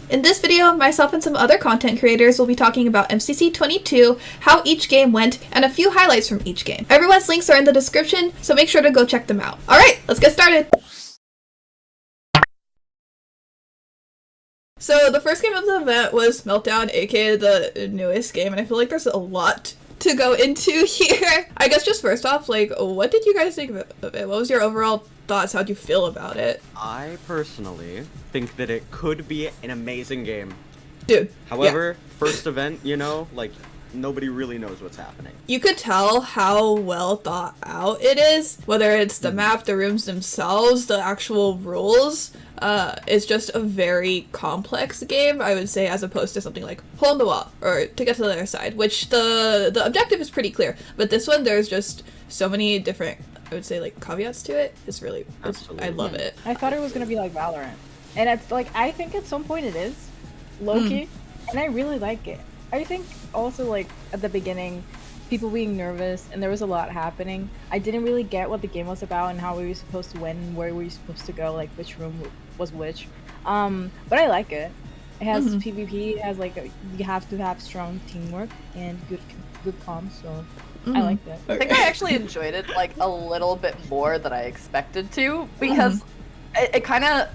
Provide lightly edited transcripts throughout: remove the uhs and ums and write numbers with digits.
In this video, myself and some other content creators will be talking about MCC 22, how each game went, and a few highlights from each game. Everyone's links are in the description, so make sure to go check them out. Alright, let's get started! So the first game of the event was Meltdown, aka the newest game, and I feel like there's a lot to go into here. I guess just first off, like, what did you guys think of it? What was your overall thoughts? How'd you feel about it? I personally think that it could be an amazing game. Dude. However, first event, you know, like, nobody really knows what's happening. You could tell how well thought out it is, whether it's the map, the rooms themselves, the actual rules. It's just a very complex game, I would say, as opposed to something like hole in the wall or to get to the other side, which the objective is pretty clear. But this one, there's just so many different, I would say, like, caveats to it. It's really, I love it. I thought it was gonna be like Valorant, and it's like, I think at some point it is low-key, and I really like it. I think also, like, at the beginning, people being nervous and there was a lot happening. I didn't really get what the game was about and how we were supposed to win and where we were supposed to go, like which room was which. But I like it. It has PvP, it has, like, you have to have strong teamwork and good comms, so I liked it. I think I actually enjoyed it, like, a little bit more than I expected to, because it kind of,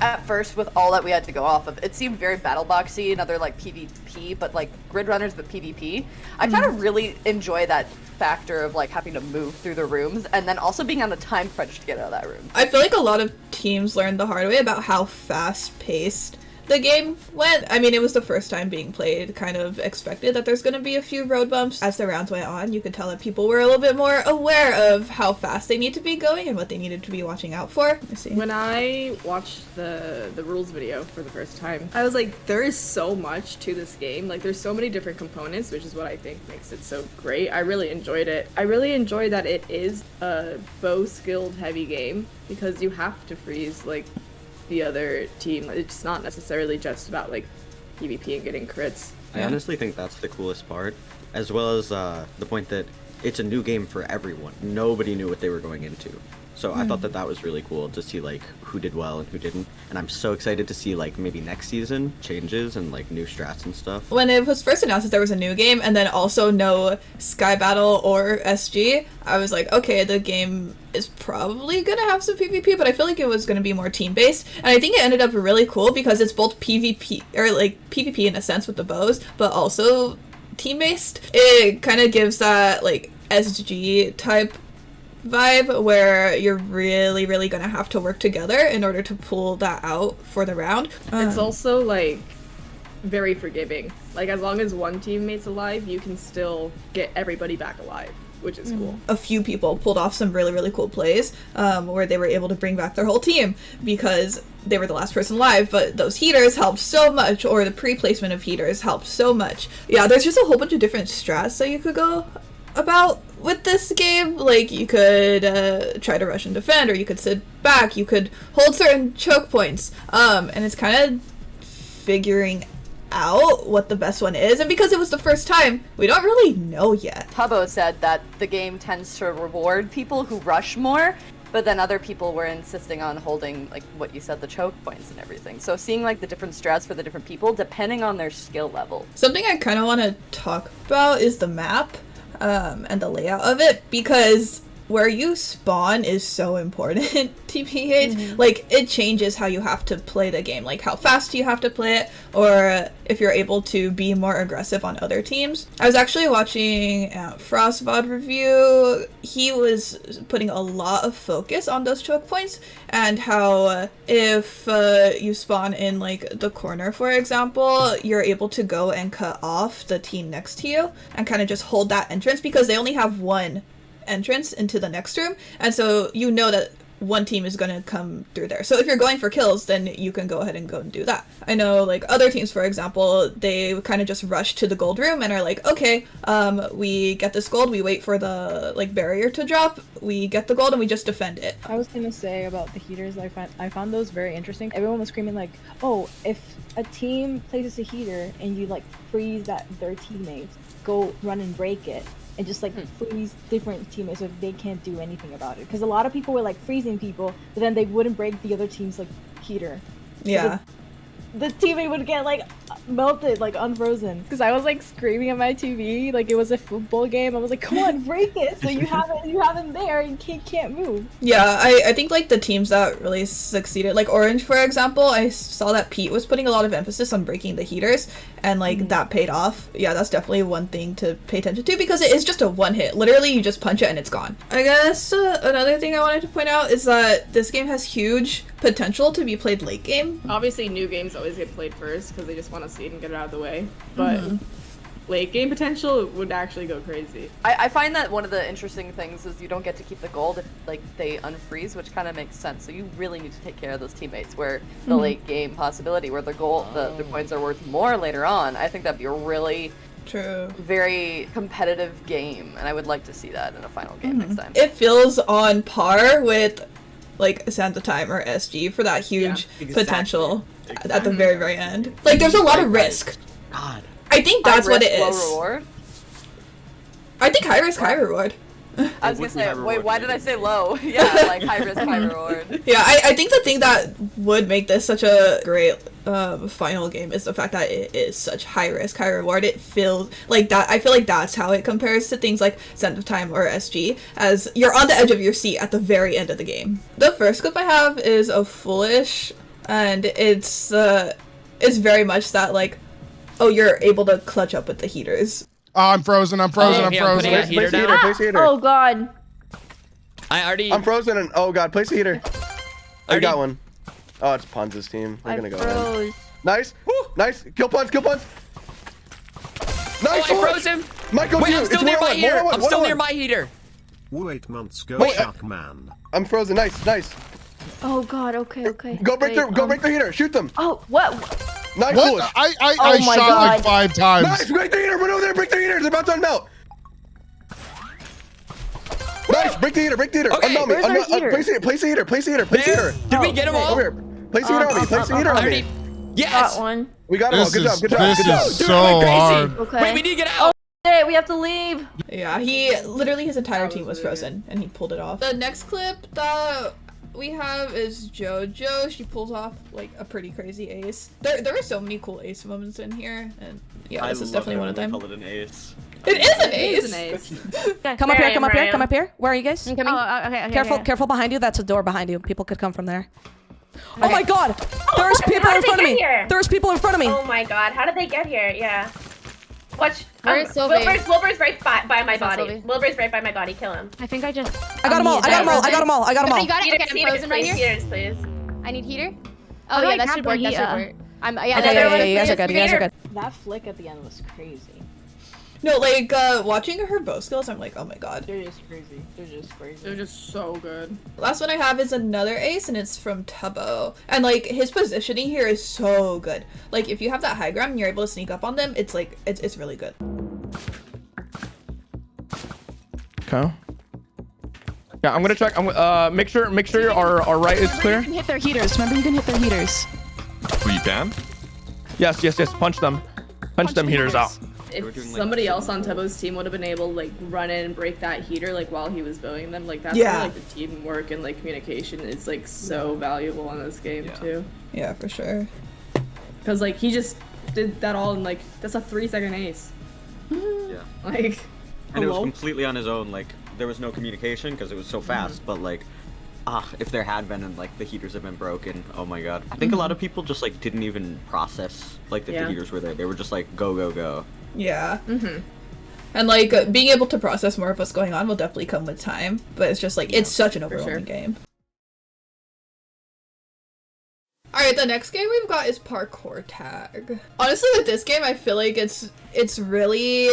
at first, with all that we had to go off of, it seemed very battle boxy, another like PvP, but like grid runners but PvP. I kind of really enjoy that factor of like having to move through the rooms and then also being on the time crunch to get out of that room. I feel like a lot of teams learned the hard way about how fast-paced the game went. I mean, it was the first time being played, kind of expected that there's going to be a few road bumps. As the rounds went on, you could tell that people were a little bit more aware of how fast they need to be going and what they needed to be watching out for. Let me see. When I watched the rules video for the first time, I was like, there is so much to this game. Like, there's so many different components, which is what I think makes it so great. I really enjoyed it. I really enjoy that it is a bow-skilled heavy game, because you have to freeze, like, the other team. It's not necessarily just about like PvP and getting crits. I honestly think that's the coolest part, as well as the point that it's a new game for everyone. Nobody knew what they were going into. So I thought that was really cool to see like who did well and who didn't. And I'm so excited to see like maybe next season changes and like new strats and stuff. When it was first announced that there was a new game and then also no Sky Battle or SG, I was like, okay, the game is probably gonna have some PvP, but I feel like it was gonna be more team-based. And I think it ended up really cool because it's both PvP, or like PvP in a sense with the bows, but also team-based. It kind of gives that like SG type vibe where you're really gonna have to work together in order to pull that out for the round. It's also like very forgiving. Like, as long as one teammate's alive, you can still get everybody back alive, which is cool. A few people pulled off some really cool plays where they were able to bring back their whole team because they were the last person alive, but those heaters helped so much, or the pre-placement of heaters helped so much. Yeah, there's just a whole bunch of different strats that you could go about with this game. Like, you could try to rush and defend, or you could sit back, you could hold certain choke points, and it's kind of figuring out what the best one is, and because it was the first time, we don't really know yet. Tubbo said that the game tends to reward people who rush more, but then other people were insisting on holding, like what you said, the choke points and everything. So seeing like the different strats for the different people depending on their skill level. Something I kind of want to talk about is the map and the layout of it, because where you spawn is so important, TPH. Like, it changes how you have to play the game, like how fast you have to play it, or if you're able to be more aggressive on other teams. I was actually watching Frost VOD review. He was putting a lot of focus on those choke points and how if you spawn in like the corner, for example, you're able to go and cut off the team next to you and kind of just hold that entrance, because they only have one entrance into the next room, and so you know that one team is going to come through there. So if you're going for kills, then you can go ahead and go and do that. I know, like, other teams, for example, they kind of just rush to the gold room and are like, okay, we get this gold, we wait for the like barrier to drop, we get the gold, and we just defend it. I was gonna say about the heaters, I found those very interesting. Everyone was screaming like, oh, if a team places a heater and you like freeze their teammates, go run and break it. And just like freeze different teammates so they can't do anything about it. Because a lot of people were like freezing people, but then they wouldn't break the other team's like heater. Yeah. the TV would get like melted, like unfrozen. Because I was like screaming at my TV like it was a football game. I was like, come on, break it. So you have it there and can't move. Yeah, I think like the teams that really succeeded, like Orange for example, I saw that Pete was putting a lot of emphasis on breaking the heaters, and like that paid off. Yeah, that's definitely one thing to pay attention to because it is just a one hit. Literally, you just punch it and it's gone. I guess another thing I wanted to point out is that this game has huge potential to be played late game. Obviously, new games always get played first because they just want to see it and get it out of the way. But late game potential would actually go crazy. I find that one of the interesting things is you don't get to keep the gold if like they unfreeze, which kind of makes sense. So you really need to take care of those teammates. Where the late game possibility, where the gold, the coins are worth more later on, I think that'd be a really very competitive game, and I would like to see that in a final game next time. It feels on par with like Santa Time or SG for that huge potential at the very, very end. Like there's a lot of risk. God. I think that's what it Low is. reward? I think high risk, high reward. I was gonna say, wait, why did I say low? Yeah, like high risk, high reward. Yeah, I think the thing that would make this such a great final game is the fact that it is such high risk, high reward. It feels like that. I feel like that's how it compares to things like Scent of Time or SG, as you're on the edge of your seat at the very end of the game. The first clip I have is of Foolish, and it's very much that like, oh, you're able to clutch up with the heaters. Oh, I'm frozen. I'm frozen. I'm frozen. Place a heater. Oh god. I'm frozen and oh god, place a heater. I got one. Oh, it's Punz's team. They're gonna go in. Nice. Woo! Nice. Kill Punz. Kill Punz. Nice. Oh, I froze him. Michael, wait, I'm still near my heater. I'm still near my heater. Well, 8 months go, man. I'm frozen. Nice. Nice. Oh god. Okay. Go break the heater. Shoot them. Oh, what? Nice. What? I Oh my shot God. like 5 times. Nice. Break the heater. Run over there. Break the heater. They're about to unmelt. Nice. Break the heater. Break the heater. Okay. Unmelt me. Where's our heater? Place the heater. Place the heater. Place the heater. Place the heater. Did we get him all? Over here. Place the heater on me. Place the heater on me. Yes. Got one. We got him all. This Good job. is Good job. Good job. this is Dude, so we're crazy. hard. Okay. Wait, we need to get out. Hey, we have to leave. Yeah, he literally his entire team was frozen, and he pulled it off. The next clip that we have is JoJo. She pulls off like a pretty crazy ace. There are so many cool ace moments in here, and yeah, this is definitely one of them. Call it an ace. It is an It is ace. an ace. Come up here, come up here, come up here. Where are you guys? I'm coming. Oh, okay. Careful behind you. That's a door behind you. People could come from there. Oh my god! There's people in front of me! There's people in front of me! Oh my god, how did they get here? Yeah. Watch. Where's Sylvie? Wilbur's right by my body. Sylvie? Wilbur's right by my body. Kill him. I think I just... I got them all. You got You got frozen right here? Heaters, please. I need heater. Oh yeah, that should work. That should work. Okay, you guys are good. You guys are good. That flick at the end was crazy. No, like watching her bow skills, I'm like, oh my god. They're just crazy. They're just so good. Last one I have is another ace, and it's from Tubbo. And like his positioning here is so good. Like if you have that high ground and you're able to sneak up on them, it's like it's really good. Okay. Yeah, I'm gonna check. Make sure our right is clear. You can hit their heaters. Remember, you can hit their heaters. Oh, you can? Yes. Punch them. Punch them heaters out. If somebody else on Tubbo's team would have been able to like run in and break that heater like while he was bowing them, like that's where like the teamwork and like communication is like so valuable in this game too. Yeah, for sure. Because like he just did that all in like that's a 3-second ace. Yeah. Like. And it was completely on his own. Like there was no communication because it was so fast. But like, if there had been and like the heaters have been broken, oh my god. I think a lot of people just like didn't even process like that the heaters were there. They were just like go. Yeah. And like being able to process more of what's going on will definitely come with time, but it's just like it's such an overwhelming game. Alright, the next game we've got is Parkour Tag. Honestly, with this game, I feel like it's really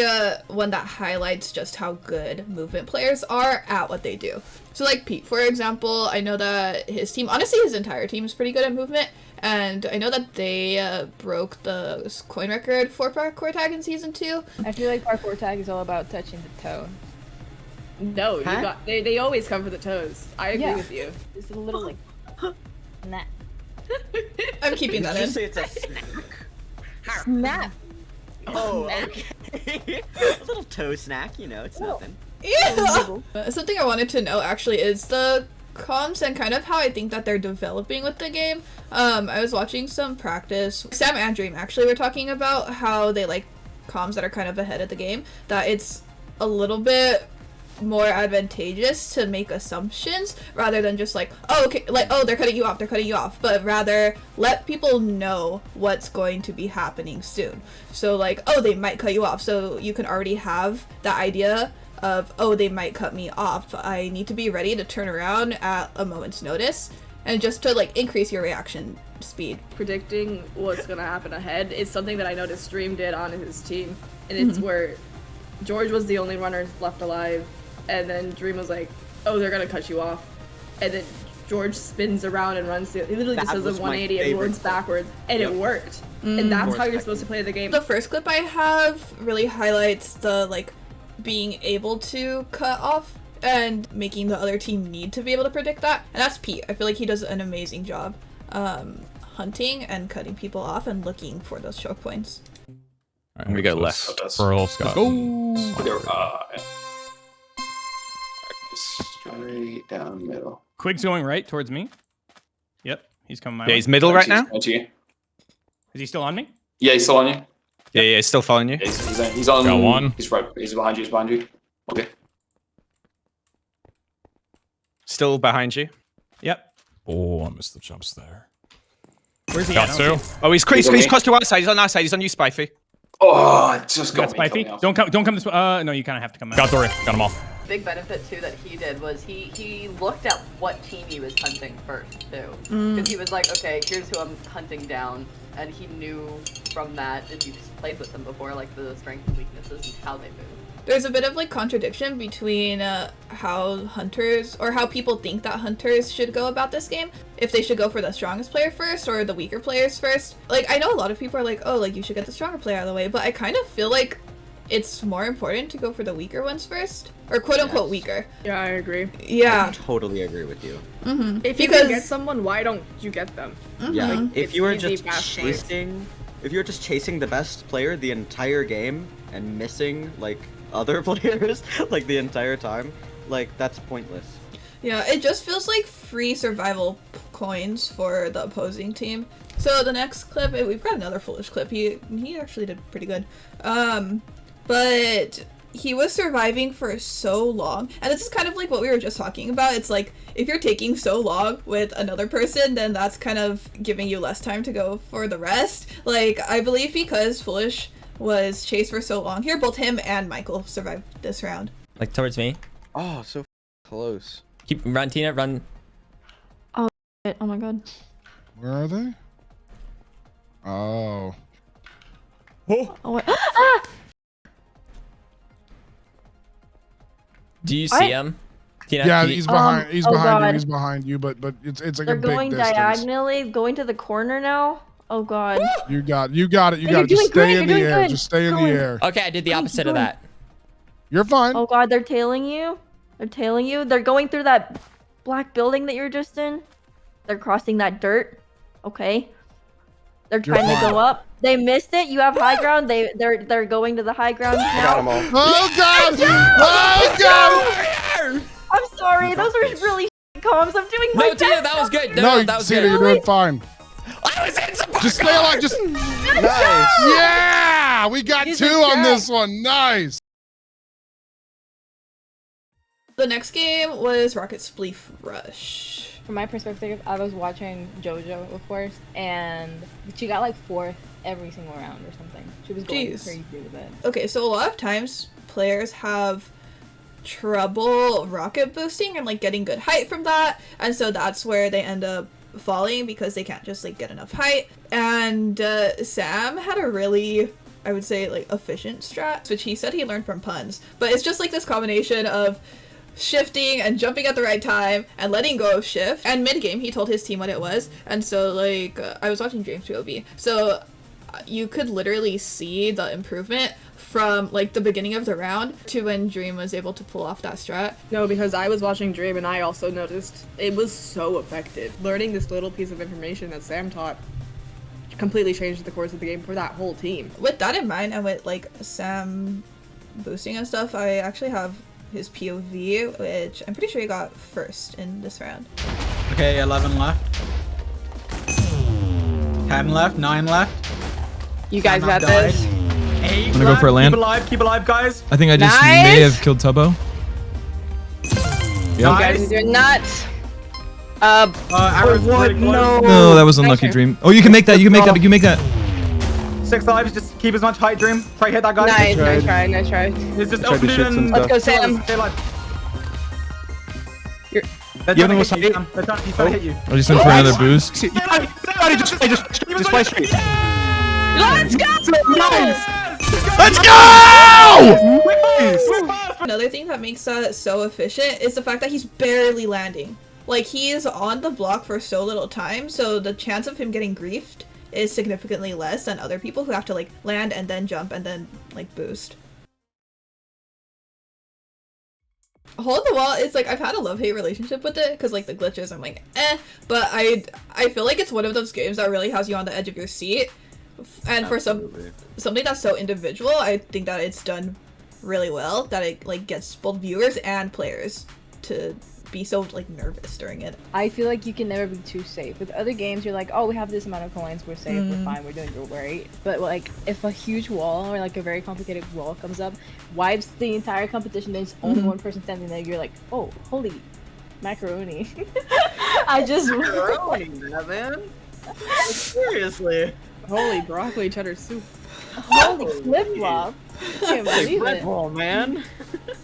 one that highlights just how good movement players are at what they do. So like Pete, for example, I know that his team, honestly his entire team is pretty good at movement, and I know that they broke the coin record for Parkour Tag in Season 2. I feel like Parkour Tag is all about touching the toe. No, you got they always come for the toes. I agree with you. Just a little like nah. I'm keeping that in. Did you say it's a snack? Snap. Oh, okay. A little toe snack, you know, it's nothing. Yeah. Something I wanted to know actually is the comms and kind of how I think that they're developing with the game. I was watching some practice. Sam and Dream actually were talking about how they like comms that are kind of ahead of the game, that it's a little bit more advantageous to make assumptions rather than just like, oh, okay, like, oh, they're cutting you off, but rather let people know what's going to be happening soon. So like, oh, they might cut you off, so you can already have that idea of, oh, they might cut me off, I need to be ready to turn around at a moment's notice, and just to like increase your reaction speed. Predicting what's gonna happen ahead is something that I noticed Dream did on his team, and it's where George was the only runner left alive, and then Dream was like, oh, they're gonna cut you off, and then George spins around and runs he literally just does a 180 and runs backwards, and it worked. And that's how you're supposed to play the game. The first clip I have really highlights the like being able to cut off and making the other team need to be able to predict that, and that's Pete. I feel like he does an amazing job hunting and cutting people off and looking for those choke points. I'm gonna go left. Pearl, Scott. Let's go. Straight down middle. Quig's going right towards me. Yep, he's coming my way. Yeah, he's middle right now. Is he still on me? Yeah, he's still on you. Yeah, he's still following you. Yeah, he's on. Got one. He's right. He's behind you. He's behind you. Okay. Still behind you. Yep. Oh, I missed the jumps there. Where's he Got at? two. Oh, he's close to our side. He's on our side. He's on you, Spifey. Oh, it just got Got me. Spifey. Don't come this way. No, you kind of have to come out. Got three. Got them all. Big benefit too that he did was he looked at what team he was hunting first too, because he was like, okay, here's who I'm hunting down, and he knew from that, if you've played with them before, like the strengths and weaknesses and how they move. There's a bit of like contradiction between how hunters, or how people think that hunters should go about this game. If they should go for the strongest player first or the weaker players first. Like, I know a lot of people are like, oh, like you should get the stronger player out of the way, but I kind of feel like it's more important to go for the weaker ones first, or quote unquote weaker. Yeah, I agree. Yeah. I totally agree with you. If you can get someone, why don't you get them? Yeah, like, if you were easy, just fast chasing, if you were just chasing the best player the entire game and missing like other players like the entire time, like that's pointless. Yeah, it just feels like free survival coins for the opposing team. So the next clip, we've got another foolish clip. He actually did pretty good. But he was surviving for so long, and this is kind of like what we were just talking about. It's like, if you're taking so long with another person, then that's kind of giving you less time to go for the rest. Like, I believe because Foolish was chased for so long here, both him and Michael survived this round. Like towards me. Oh, so close. Keep run, Tina, run. Oh, shit. Oh my god. Where are they? Oh. Oh wait. Ah! Do you see him? Tina, Yeah, he's behind. He's behind you. God. He's behind you. But it's like They're a big going distance. diagonally, going to the corner now. Oh god. You got it. You got it. You're Just doing stay great, in the you're doing air. good. Just stay in the Colin. air. Okay, I did the opposite of that. You're fine. Oh god, they're tailing you. They're tailing you. They're going through that black building that you're just in. They're crossing that dirt. Okay. They're trying to go up. They missed it. You have high ground. They're going to the high ground now. Got them all. Oh god! Oh god! I'm sorry. Those were really comms. I'm doing my No, best. Tina, that was good. No, No, that was Tina, good. you're doing fine. I was in support. Just stay alive. Just Nice. yeah. We got Use two your on tag. this one. Nice. The next game was Rocket Spleef Rush. From my perspective, I was watching JoJo, of course, and she got like 4th every single round or something. She was going Jeez. crazy with it. Okay, so a lot of times players have trouble rocket boosting and like getting good height from that, and so that's where they end up falling because they can't just like get enough height. And Sam had a really, I would say, like efficient strat, which he said he learned from Punz, but it's just like this combination of shifting and jumping at the right time and letting go of shift. And mid-game he told his team what it was, and so like I was watching James POV, so you could literally see the improvement from like the beginning of the round to when Dream was able to pull off that strat. No, because I was watching Dream and I also noticed it was so effective. Learning this little piece of information that Sam taught completely changed the course of the game for that whole team. With that in mind, and with like Sam boosting and stuff, I actually have his POV, which I'm pretty sure he got first in this round. Okay, 11 left. 10 left, 9 left. You guys Sapnap got died. this. 8 I'm gonna go for a land. Keep alive, guys. I think I just Nice. may have killed Tubbo. You guys are doing nuts. Arrow's pretty close. No, that was unlucky, Dream. Oh, you can make that. You can make that. You can make that. 6 lives, just keep as much height, Dream. Try to hit that guy. Nice, nice try, nice try. It's just Tried to open it shoot some and... stuff. Let's go, Sam. Stay alive. You're... They're You trying to haven't hit you, Sam. They're trying to hit you. I just went for another boost. Stay alive, just fly straight. Let's go! Let's go! Another thing that makes that so efficient is the fact that he's barely landing. Like, he is on the block for so little time, so the chance of him getting griefed is significantly less than other people who have to like land and then jump and then like boost. Hole in the Wall is like, I've had a love-hate relationship with it because like the glitches I'm like but I feel like it's one of those games that really has you on the edge of your seat, and for something that's so individual, I think that it's done really well, that it like gets both viewers and players to be so like nervous during it. I feel like you can never be too safe. With other games, you're like, oh, we have this amount of coins, we're safe, we're fine, we're doing great. But like, if a huge wall or like a very complicated wall comes up, wipes the entire competition, there's only one person standing there, you're like, oh, holy macaroni. I just Macaroni, man. Seriously. Holy broccoli cheddar soup. Holy flip-flop. I can't believe Red it. Bull, man.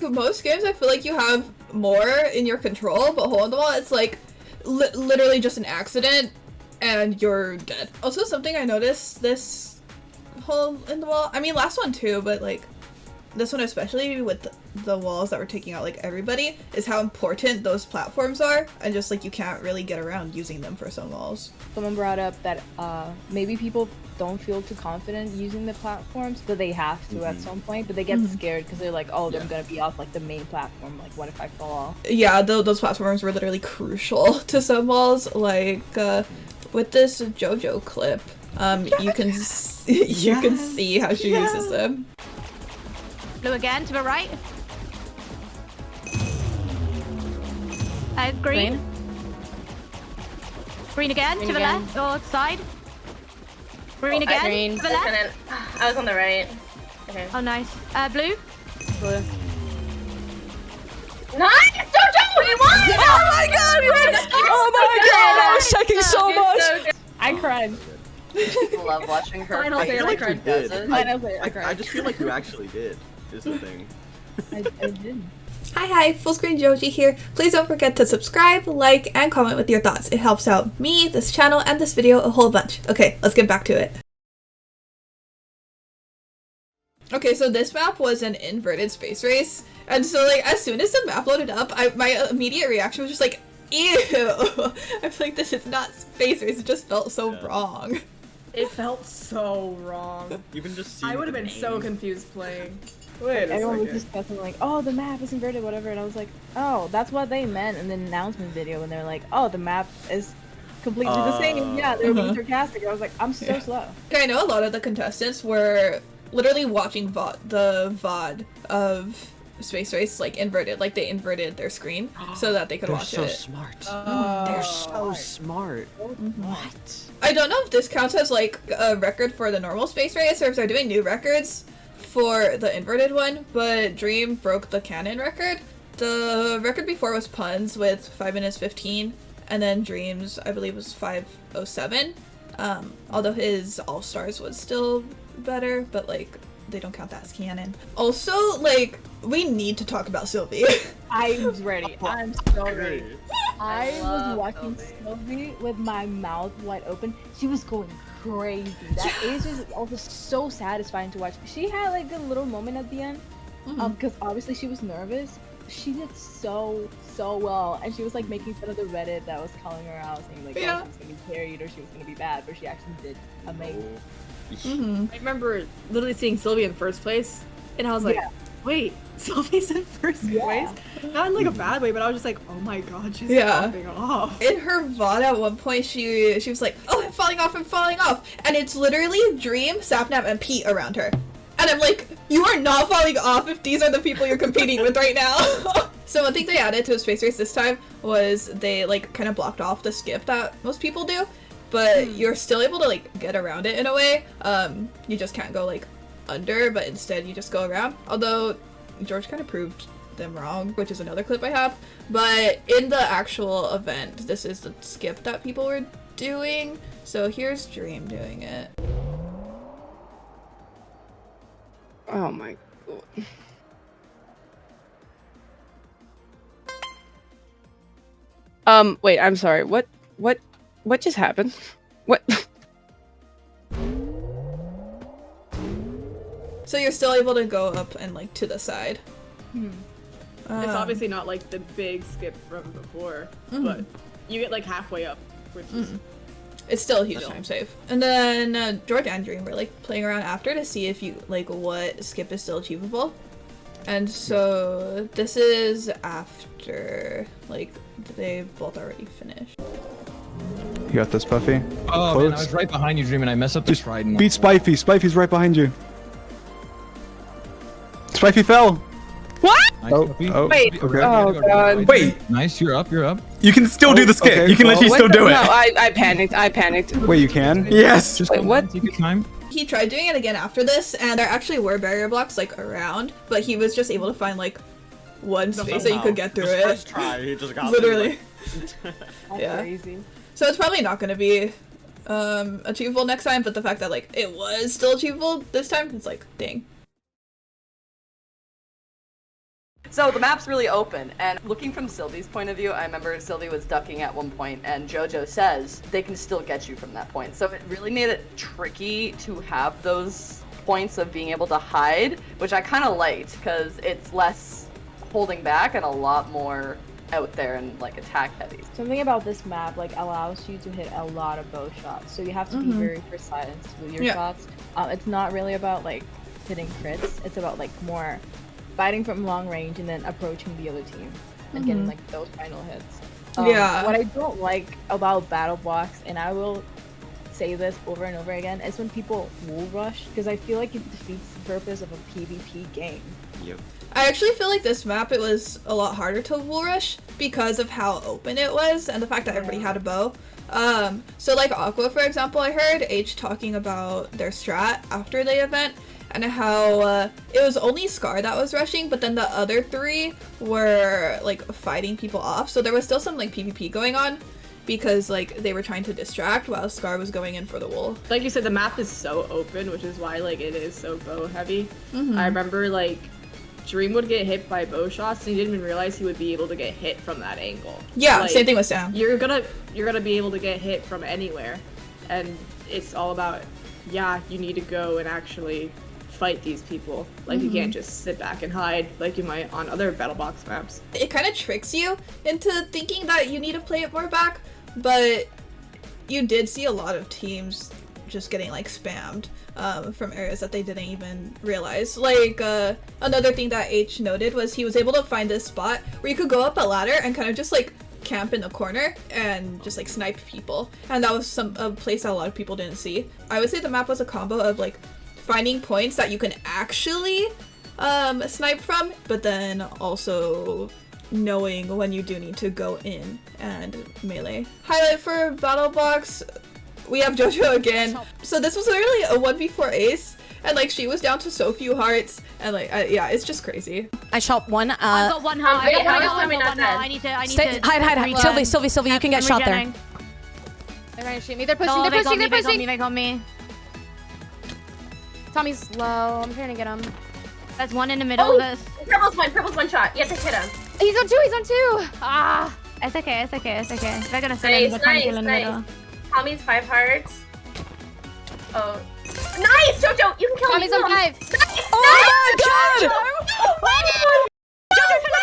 Most games I feel like you have more in your control, but Hole in the Wall, it's like literally just an accident and you're dead. Also, something I noticed this Hole in the Wall, I mean last one too, but like this one especially with the walls that were taking out like everybody, is how important those platforms are, and just like you can't really get around using them for some walls. Someone brought up that maybe people don't feel too confident using the platforms, but they have to at some point, but they get scared because they're like, oh, I'm gonna be off like the main platform, like what if I fall off? Yeah, those platforms were literally crucial to some walls, like with this JoJo clip, you can you can see how she uses them. Blue again to the right. Green. Green again to the left or side. Green again Green. to the left. I was on the right. Okay. Oh, nice. Blue. Blue. Nice! Jojo! You won! Oh my god! Yes! Oh my god! I was checking so much! I cried. I love watching her. Final fight. say like you did. I I just feel like you actually did, is the thing. I did. Hi, Full Screen Joji here. Please don't forget to subscribe, like, and comment with your thoughts. It helps out me, this channel, and this video a whole bunch. Okay, let's get back to it. Okay, so this map was an inverted space race, and so like as soon as the map loaded up, my immediate reaction was just like, ew! I'm like, this is not space race, it just felt so wrong. It felt so wrong. Even just I would have been so confused playing. Wait a Everyone was second. discussing like, oh, the map is inverted, whatever, and I was like, oh, that's what they meant in the announcement video when they're like, oh, the map is completely the same. Yeah, they were being sarcastic. I was like, I'm so slow. I know a lot of the contestants were literally watching the VOD of Space Race, like inverted, like they inverted their screen so that they could watch They're it. so smart. They're so smart. What? I don't know if this counts as like a record for the normal Space Race or if they're doing new records for the inverted one, but Dream broke the canon record. The record before was Punz with 5 minutes 15, and then Dream's, I believe, was 5:07. Although his All-Stars was still better, but like they don't count that as canon. Also, like, we need to talk about Sylvie. I'm ready. I'm so ready. I was watching Sylvie with my mouth wide open. She was going crazy. That is just also so satisfying to watch. She had like a little moment at the end, because obviously she was nervous. She did so well, and she was like making fun of the Reddit that was calling her out, saying like, oh, she was gonna be carried or she was gonna be bad, but she actually did amazing. I remember literally seeing Sylvie in first place, and I was like, wait, Sylvie's in first place? Not in like a bad way, but I was just like, oh my god, she's popping off. In her VOD at one point, she was like, oh, I'm falling off, and it's literally Dream, Sapnap, and Pete around her. And I'm like, you are not falling off if these are the people you're competing with right now. So one thing they added to a space race this time was they like kind of blocked off the skip that most people do, but you're still able to like get around it in a way. You just can't go like under, but instead you just go around. Although George kind of proved them wrong, which is another clip I have. But in the actual event, this is the skip that people were doing. So here's Dream doing it. Oh my god. Wait, I'm sorry. What just happened? What? So you're still able to go up and like to the side. It's obviously not like the big skip from before, but you get like halfway up, which is it's still a huge time save. And then George and Dream were like playing around after to see if you like what skip is still achievable. And so this is after like they both already finished. You got this, Puffy. Oh man, I was right behind you, Dream, and I messed up the trident. Beat Spifey. Spifey's right behind you. Spifey fell. What? Nice, Wait. Okay. Oh god. Wait. Nice, you're up. You're up. You can still do the skip. okay, You can literally still do it. No, I panicked. I panicked. Wait, you can? Yes. Just Wait, what? Take your time. He tried doing it again after this, and there actually were barrier blocks like around, but he was just able to find like one space that you could get through it. First try, he just got literally. That's crazy. So it's probably not going to be achievable next time, but the fact that like it was still achievable this time, it's like, dang. So the map's really open, and looking from Sylvie's point of view, I remember Sylvie was ducking at one point, and Jojo says they can still get you from that point. So it really made it tricky to have those points of being able to hide, which I kind of liked, because it's less holding back and a lot more out there and like attack heavy. Something about this map like allows you to hit a lot of bow shots, so you have to be very precise with your shots. It's not really about like hitting crits, it's about like more fighting from long range and then approaching the other team and getting like those final hits. What I don't like about battle blocks, and I will say this over and over again, is when people wall rush, because I feel like it defeats the purpose of a PvP game. Yep. I actually feel like this map, it was a lot harder to wall rush because of how open it was and the fact that everybody had a bow. So like Aqua, for example, I heard H talking about their strat after the event and how it was only Scar that was rushing, but then the other three were like fighting people off. So there was still some like PvP going on because like they were trying to distract while Scar was going in for the wool. Like you said, the map is so open, which is why like it is so bow heavy. I remember like Dream would get hit by bow shots and he didn't even realize he would be able to get hit from that angle. Yeah, like, same thing with Sam. You're gonna be able to get hit from anywhere, and it's all about you need to go and actually fight these people. Like you can't just sit back and hide like you might on other battle box maps. It kind of tricks you into thinking that you need to play it more back, but you did see a lot of teams just getting like spammed from areas that they didn't even realize. Like another thing that H noted was he was able to find this spot where you could go up a ladder and kind of just like camp in the corner and just like snipe people, and that was a place that a lot of people didn't see. I would say the map was a combo of like finding points that you can actually snipe from, but then also knowing when you do need to go in and melee. Highlight for battle box, we have Jojo again. So this was literally a 1v4 ace, and like she was down to so few hearts, and like yeah, it's just crazy. I shot one. I've got one heart. I need to hide. Sylvie, you can get shot there. They're gonna shoot me. They're pushing. They got me. Tommy's low. I'm trying to get him. There's one in the middle of this. Purple's one shot. Yes, I hit him. He's on two. Ah, it's okay. They're gonna sit in the kill in the middle. Tommy's 5 hearts. Oh, nice, Jojo. You can kill Tommy's on 5. Nice. Oh my god! Jojo, fill it.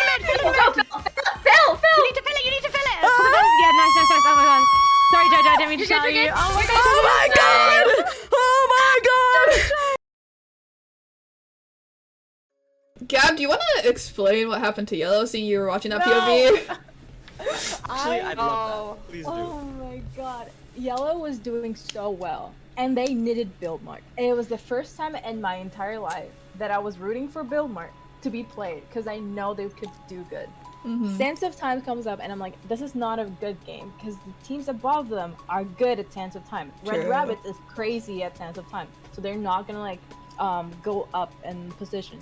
Phil. You need to fill it. Yeah, nice. Oh my god. Sorry, Jojo, I didn't mean to shout you. Oh my god. Oh my god! Gab, do you want to explain what happened to Yellow, seeing you were watching that POV? Actually, I'd love that. Please do. Oh my god. Yellow was doing so well. and they knitted Build Mart. And it was the first time in my entire life that I was rooting for Build Mart to be played because I know they could do good. Sands of Time comes up and I'm like, this is not a good game because the teams above them are good at Sands of Time. Red True. Rabbits is crazy at Sands of Time, so they're not gonna like go up in position.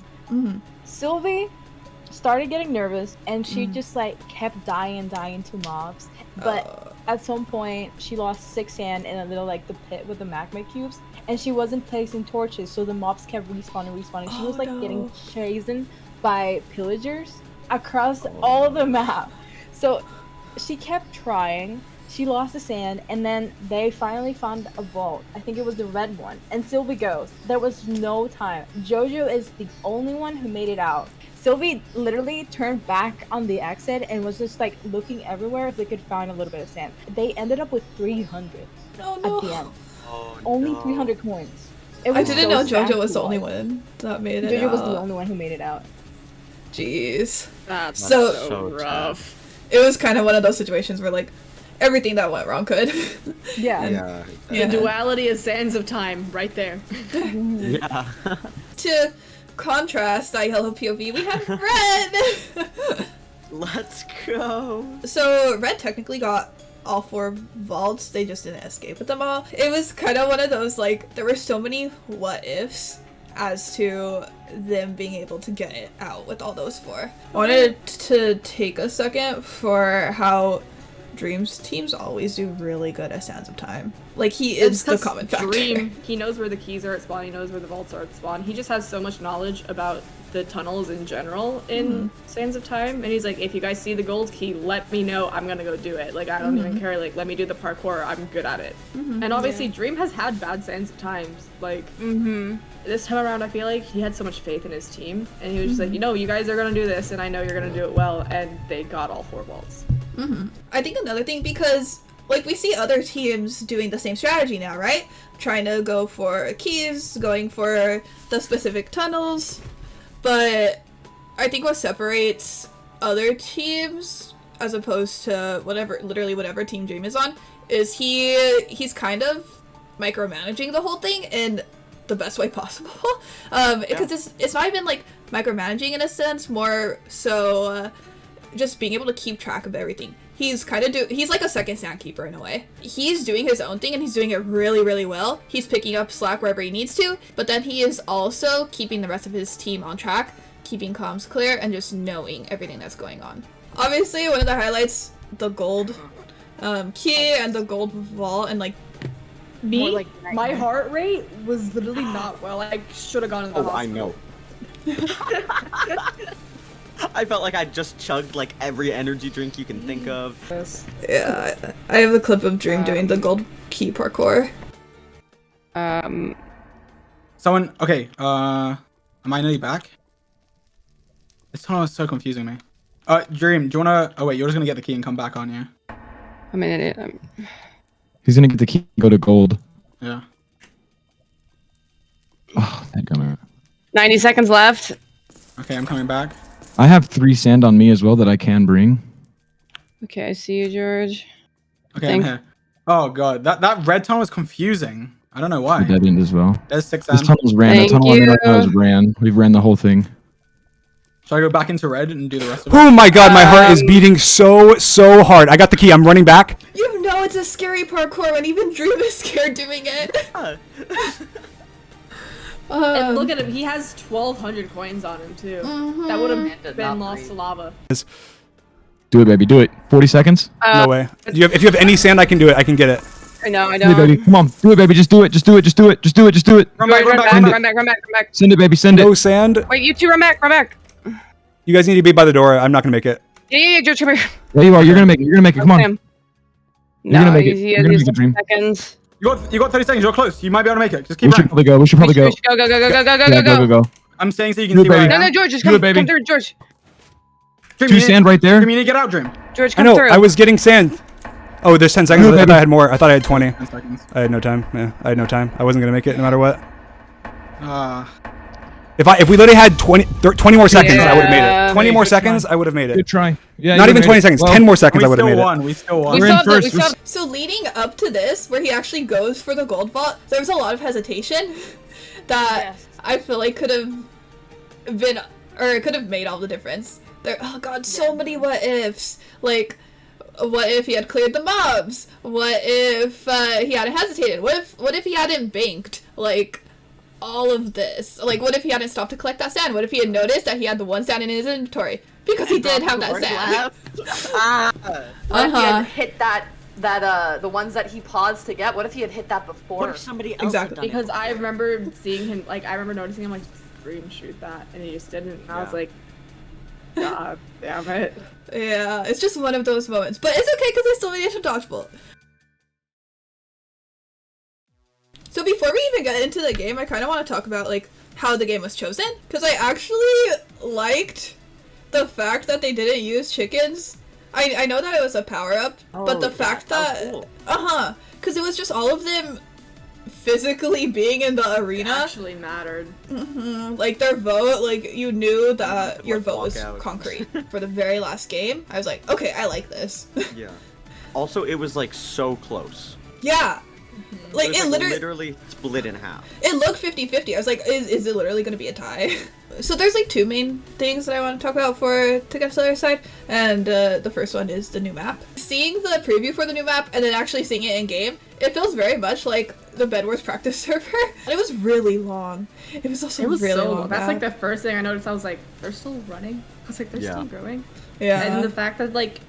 Sylvie started getting nervous and she just like kept dying to mobs, but at some point she lost 6 sand in a little like the pit with the magma cubes and she wasn't placing torches, so the mobs kept respawning. She was like getting chastened by pillagers across all of the map. So she kept trying, she lost the sand, and then they finally found a vault. I think it was the red one, and Sylvie goes. There was no time. Jojo is the only one who made it out. Sylvie literally turned back on the exit and was just like looking everywhere if they could find a little bit of sand. They ended up with 300 at the end. Only 300 coins. I didn't know Jojo was the only one that made it Jojo out. was the only one who made it out. Jeez. That's so rough. It was kind of one of those situations where like everything that went wrong could. Yeah. The duality of Sands of Time, right there. Yeah. To contrast that yellow POV, we have red. Let's go. So red technically got all 4 vaults, they just didn't escape with them all. It was kind of one of those like there were so many what ifs as to them being able to get it out with all those 4. I wanted to take a second for how Dream's teams always do really good at Sands of Time. Like he is the common factor. Dream, he knows where the keys are at spawn, he knows where the vaults are at spawn. He just has so much knowledge about the tunnels in general in Sands of Time, and he's like, if you guys see the gold key, let me know, I'm gonna go do it. Like I don't even care, like let me do the parkour, I'm good at it. And obviously Dream has had bad Sands of Times. Like this time around I feel like he had so much faith in his team, and he was just like, you know, you guys are gonna do this and I know you're gonna do it well, and they got all 4 vaults. I think another thing, because like we see other teams doing the same strategy now, right? Trying to go for keys, going for the specific tunnels, but I think what separates other teams as opposed to literally whatever team Dream is on is he's kind of micromanaging the whole thing in the best way possible. Because it's not even like micromanaging in a sense, more so just being able to keep track of everything. He's like a second sandkeeper in a way. He's doing his own thing and he's doing it really, really well. He's picking up slack wherever he needs to, but then he is also keeping the rest of his team on track, keeping comms clear, and just knowing everything that's going on. Obviously, one of the highlights, the gold key and the gold vault, and like my heart rate was literally not well. I should have gone to the hospital. I know. I felt like I just chugged like every energy drink you can think of. Yeah, I have a clip of Dream doing the gold key parkour. Someone, okay, am I nearly back? This tunnel is so confusing me. Dream, do you wanna, oh wait, you're just gonna get the key and come back on, yeah? I'm in it. He's gonna get the key and go to gold. Yeah. Oh, thank God. 90 seconds left. Okay, I'm coming back. I have 3 sand on me as well that I can bring. Okay, I see you, George. Okay, I'm here. Oh god, that red tunnel is confusing. I don't know why. Dead end as well. There's 6 This sand. tunnel's ran. That tunnel right now is ran. We've ran the whole thing. Should I go back into red and do the rest of it? Oh my god, my heart is beating so hard. I got the key. I'm running back. You know it's a scary parkour when even Dream is scared doing it. And look at him, he has 1,200 coins on him too. That would have been lost to lava. Do it, baby. Do it. 40 seconds. No way. If you have any sand, I can do it. I can get it. I know, I Do it, don't. baby. Come on. Do it, baby. Just do it. Just do it. Just do it. Just do it. Just do it. Run back, run back, Run back. Send it, baby. Send it. No sand. Wait, you two run back. You guys need to be by the door. I'm not gonna make it. Yeah, George, come here. There you are. You're gonna make it. You're gonna make it. Come on. You're No, gonna make it. he You're has gonna make it, Dream. seconds. You got 30 seconds. You're close. You might be able to make it. Just keep We should running. probably go. We should probably go. Go. I'm staying so you can Do it, see where I baby. am. No, George, just Do come it, baby. through, George. Dream, 2 you need- sand right there. Dream, you need to get out, Dream. George, I come know. through. I was getting sand. Oh, there's 10 seconds. Do it, I thought baby. I had more. I thought I had 20. 10 seconds. I had no time. Yeah, I had no time. I wasn't gonna make it no matter what. If we literally had 20 more seconds, I would have made Yeah, it. 20 more good seconds, try. I would have made it. Good try. Yeah, Not you even made 20 it. seconds. Well, 10 more seconds, I would have made it. We still won. We're in first. So leading up to this, where he actually goes for the gold vault, there was a lot of hesitation that I feel like could have been, or it could have made all the difference. There, oh god, so many what ifs. Like, what if he had cleared the mobs? What if he hadn't hesitated? What if he hadn't banked? Like, all of this. Like, what if he hadn't stopped to collect that sand? What if he had noticed that he had the one sand in his inventory? Because he did have that sand. What if he had hit the ones that he paused to get? What if he had hit that before? What if somebody else had done it? Because I remember seeing him, like, I remember noticing him, like, scream shoot that, and he just didn't, and I was like, God damn it. Yeah, it's just one of those moments. But it's okay, because I still made it to Dodgebolt. So before we even get into the game, I kind of want to talk about, like, how the game was chosen. Because I actually liked the fact that they didn't use chickens. I know that it was a power-up, but the fact that... Cool. Because it was just all of them physically being in the arena. It actually mattered. Like, their vote, like, you knew that your vote was concrete. For the very last game, I was like, okay, I like this. Yeah. Also, it was, like, so close. Yeah. Like, it it was, literally split in half. It looked 50-50. I was like, is it literally going to be a tie? So there's like two main things that I want to talk about to get to the other side, and the first one is the new map. Seeing the preview for the new map and then actually seeing it in game, it feels very much like the Bedwars practice server. And it was really long. It was also really long. That's like the first thing I noticed. I was like, they're still running. I was like, they're still growing. Yeah. And the fact that like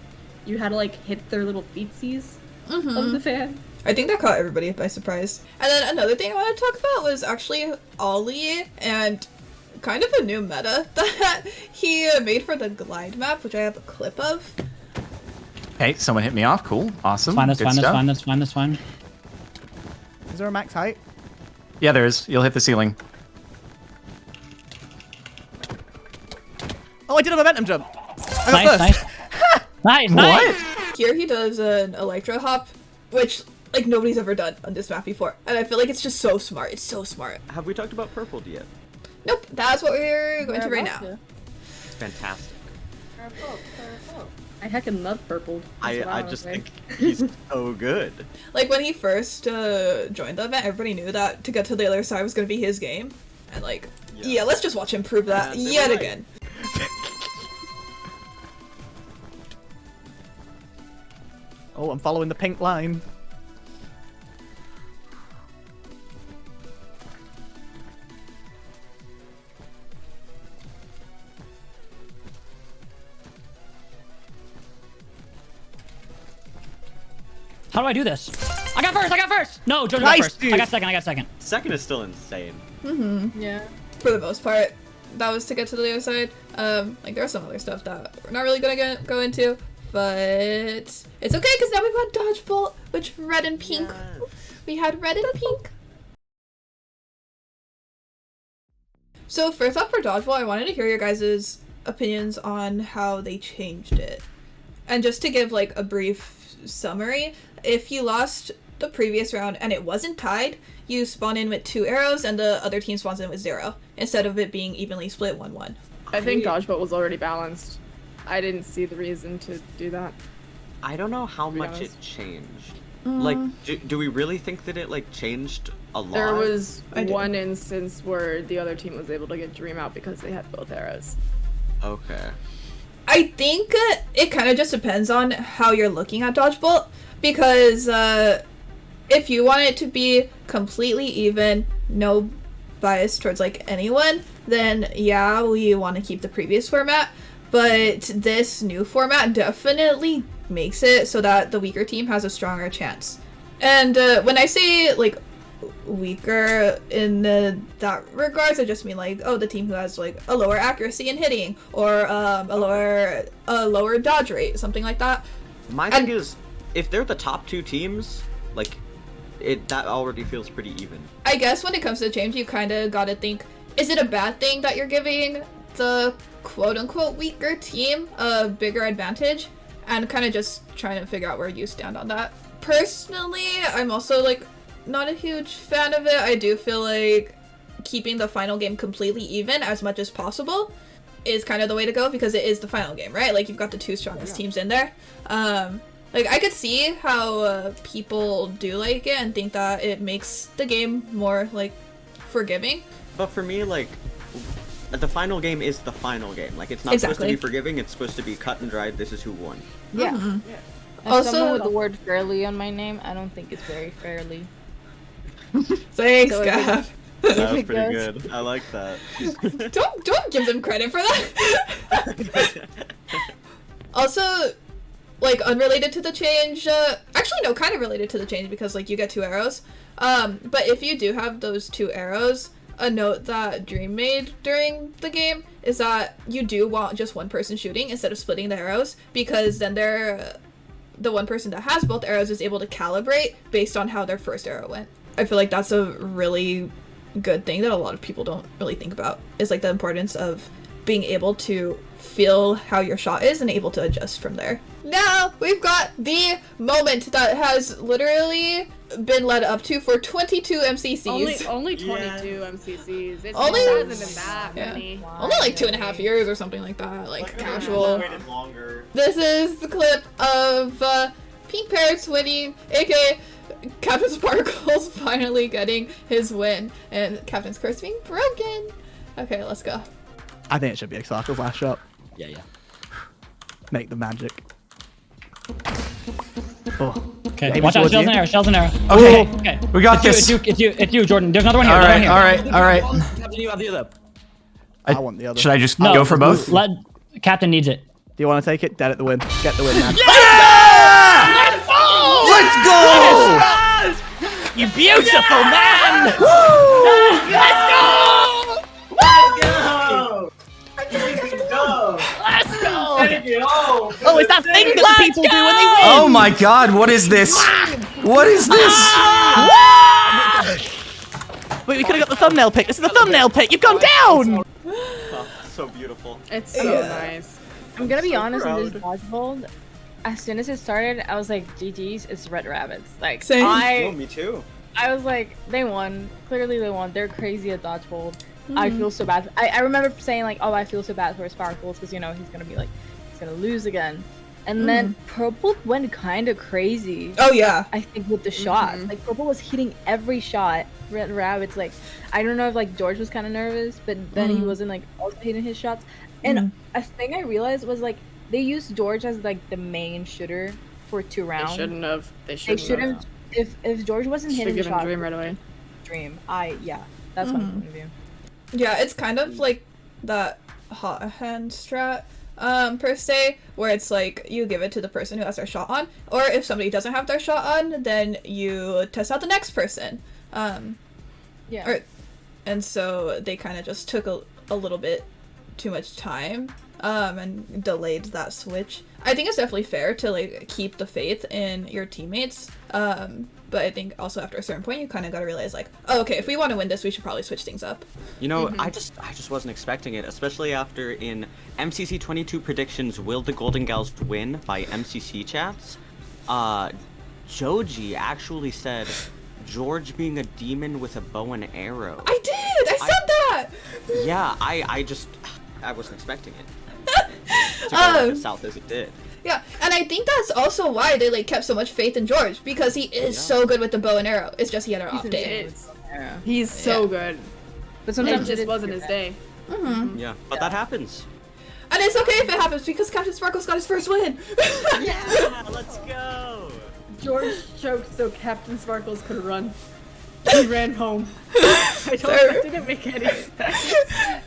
you had to like hit their little feetsies of the fan. I think that caught everybody by surprise. And then another thing I want to talk about was actually Ollie and kind of a new meta that he made for the glide map, which I have a clip of. Hey, someone hit me off. Cool. Awesome. That's fine. Is there a max height? Yeah, there is. You'll hit the ceiling. Oh, I did a momentum jump. I got first. Nice. What? Here he does an electro hop, which like nobody's ever done on this map before, and I feel like it's just so smart. It's so smart. Have we talked about purple yet? Nope, that's what we're going to right now. It's fantastic. I heckin' love purple. I just think he's so good. Like when he first joined the event, everybody knew that to get to the other side was going to be his game, and like, yeah, let's just watch him prove that yet again. Oh, I'm following the pink line. How do I do this? I got first! No, Jojo Nice, got first. dude. I got second. Second is still insane. Yeah. For the most part, that was to get to the other side. Like there was some other stuff that we're not really gonna go into, but it's okay because now we've got Dodgebolt, which red and pink. Yes. We had red and pink. So first off, for Dodgebolt, I wanted to hear your guys' opinions on how they changed it, and just to give like a brief summary. If you lost the previous round and it wasn't tied, you spawn in with 2 arrows and the other team spawns in with 0, instead of it being evenly split 1-1. I think Dodgebolt was already balanced. I didn't see the reason to do that. I don't know how much it changed. Like, do we really think that it like changed a lot? There was one instance where the other team was able to get Dream out because they had both arrows. Okay. I think it kind of just depends on how you're looking at Dodgebolt, because if you want it to be completely even, no bias towards like anyone, then yeah, we want to keep the previous format, but this new format definitely makes it so that the weaker team has a stronger chance. And when I say like weaker in that regards, I just mean like, oh, the team who has like a lower accuracy in hitting, or a lower dodge rate, something like that. My thing is, if they're the top 2 teams, like that already feels pretty even. I guess when it comes to change, you kind of gotta think, is it a bad thing that you're giving the quote-unquote weaker team a bigger advantage? And kind of just trying to figure out where you stand on that. Personally, I'm also like not a huge fan of it. I do feel like keeping the final game completely even as much as possible is kind of the way to go, because it is the final game, right? Like, you've got the 2 strongest teams in there. Like, I could see how people do like it and think that it makes the game more, like, forgiving. But for me, like, the final game is the final game. Like, it's not supposed to be forgiving, it's supposed to be cut and dried, this is who won. Yeah. As Also, someone with the word fairly on my name, I don't think it's very fairly. Thanks, So Gav. That was pretty good. I like that. Don't give them credit for that. Also, like, unrelated to the change, actually no, kind of related to the change, because like you get 2 arrows. But if you do have those 2 arrows, a note that Dream made during the game is that you do want just one person shooting instead of splitting the arrows, because then the one person that has both arrows is able to calibrate based on how their first arrow went. I feel like that's a really good thing that a lot of people don't really think about, is like the importance of being able to feel how your shot is and able to adjust from there. Now we've got the moment that has literally been led up to for 22 MCCs. Only 22 MCCs. It Only- hasn't been that many. Only like 2.5 years or something like that, like casual. Waited longer. This is the clip of Pink Parrots winning, aka CaptainSparklez finally getting his win, and Captain's curse being broken. Okay, let's go. I think it should be Axolotls last shot. Yeah. Make the magic. Oh. Okay, Maybe watch out, towards shells you. in arrow, shells in arrow. Okay. Okay. We got this. It's you, Jordan. There's another one here. All there's right, one here. all right. Captain, you have the other. I want the other. Should I just No, go for both? Captain needs it. Do you want to take it? Dead at the win. Get the win, man. Let's go! You beautiful man! Let's go! Let's go! Oh, it's that thing that people do when they win! Oh my god, what is this? What is this? Wait, we could have got the thumbnail pick. This is the thumbnail pick. You've gone down! Oh, so beautiful. It's so nice. I'm gonna be honest with this Dodgebolt. As soon as it started, I was like, GG's, it's Red Rabbits. Like, Oh, me too. I was like, they won. Clearly they won. They're crazy at Dodgebolt. I feel so bad. I remember saying like, oh, I feel so bad for Sparklez, because you know he's gonna be like, he's gonna lose again. And then Purple went kind of crazy. Oh yeah. I think with the shots, like Purple was hitting every shot. Red Rabbits, like, I don't know if like George was kind of nervous, but then he wasn't like also hitting his shots. And a thing I realized was like they used George as like the main shooter for 2 rounds. They shouldn't have. They shouldn't. If George wasn't hitting the shot, Dream right away. Dream. That's my point of view. Yeah, it's kind of like that hot hand strat, per se, where it's like you give it to the person who has their shot on, or if somebody doesn't have their shot on, then you test out the next person. And so they kind of just took a little bit too much time, and delayed that switch. I think it's definitely fair to like keep the faith in your teammates, but I think also after a certain point you kind of got to realize like, oh, okay, if we want to win this, we should probably switch things up. You know, I just wasn't expecting it, especially after in MCC 22 predictions, will the Golden Gals win by MCC Chats? Joji actually said George being a demon with a bow and arrow. I did! I said that! Yeah, I wasn't expecting it. To go as south as it did. Yeah, and I think that's also why they like kept so much faith in George, because he is so good with the bow and arrow. It's just he had an off day. He's so good. But sometimes it just wasn't his day. Yeah, but that happens. And it's okay if it happens, because CaptainSparklez got his first win! Yeah, let's go! George choked so CaptainSparklez could run. He ran home. That didn't make any sense.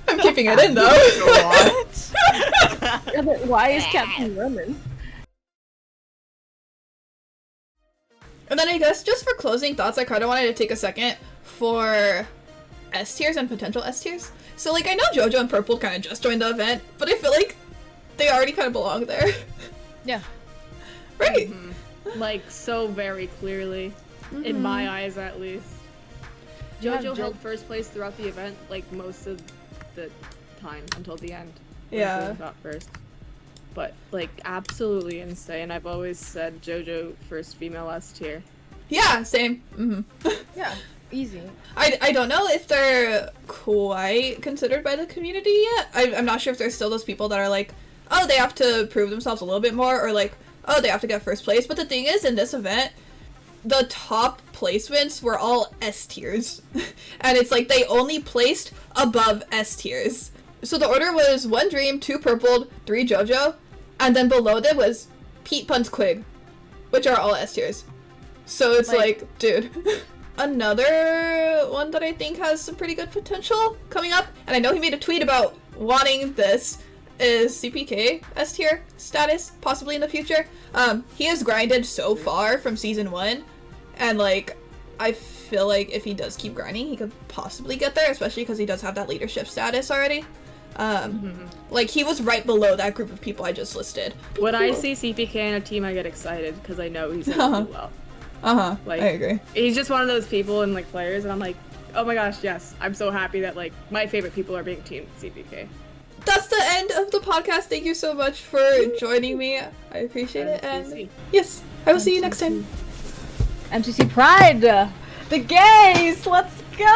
I'm keeping it in though. What? Yeah, but why is Captain running? And then I guess just for closing thoughts, I kind of wanted to take a second for S tiers and potential S tiers. So like I know Jojo and Purple kind of just joined the event, but I feel like they already kind of belong there. Yeah. Right. Like so very clearly, in my eyes at least. Jojo held first place throughout the event, like most of the time until the end. Yeah. Got first. But like absolutely insane. I've always said Jojo first female S tier. Yeah, same. Yeah. Easy. I don't know if they're quite considered by the community yet. I'm not sure if there's still those people that are like, oh, they have to prove themselves a little bit more, or like, oh, they have to get first place. But the thing is, in this event, the top placements were all S tiers. And it's like they only placed above S tiers. So the order was 1 Dream, 2 Purpled, 3 JoJo, and then below them was Pete, Punz, Quig, which are all S tiers. So it's like dude. Another one that I think has some pretty good potential coming up, and I know he made a tweet about wanting this, is CPK S tier status, possibly in the future. He has grinded so far from season 1, and like, I feel like if he does keep grinding, he could possibly get there, especially because he does have that leadership status already. Like, he was right below that group of people I just listed. When I see CPK in a team, I get excited because I know he's gonna do well. Like, I agree. He's just one of those people and like players, and I'm like, oh my gosh, yes, I'm so happy that like my favorite people are being teamed CPK. That's the end of the podcast. Thank you so much for joining me. I appreciate it, and yes, I will see you next time. MCC Pride! The gays! Let's go!